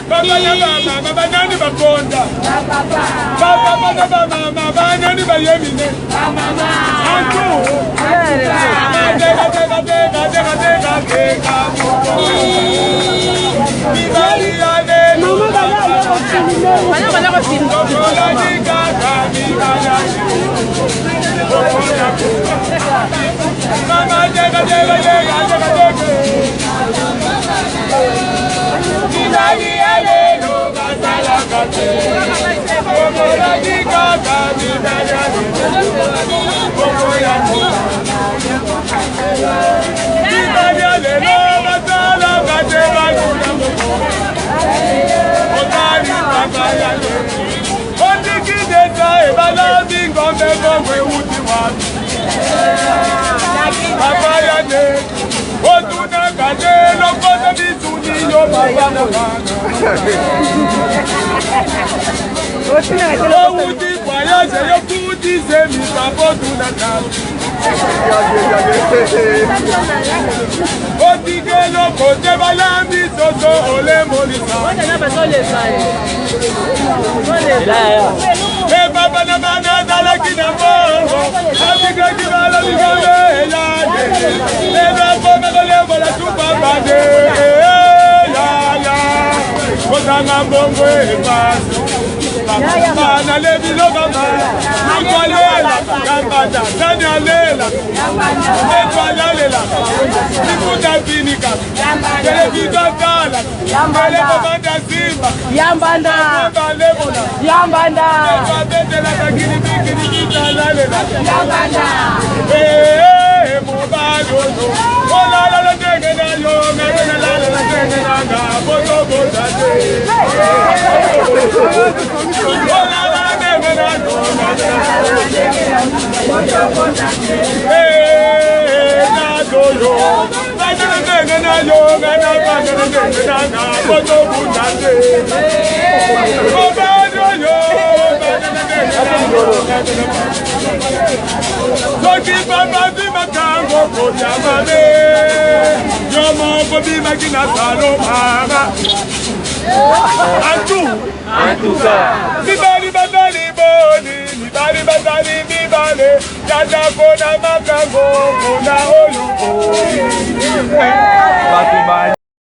Banani bakonda. Mama banani bayemine. Antu. Mana lebi logama, nukwalela, yambanda, nani alela, netwalela, nikuta finika, televida kala, teleko manda simba, yambanda, yambanda, netwabetela kakini bikini kitalela, yambanda, mobalo, olala la tenge na yo, ngabena la tenge na nga, bozo bozate. Bibali batali boni, bibali batali bibale, jaja kona makango, kona oluko.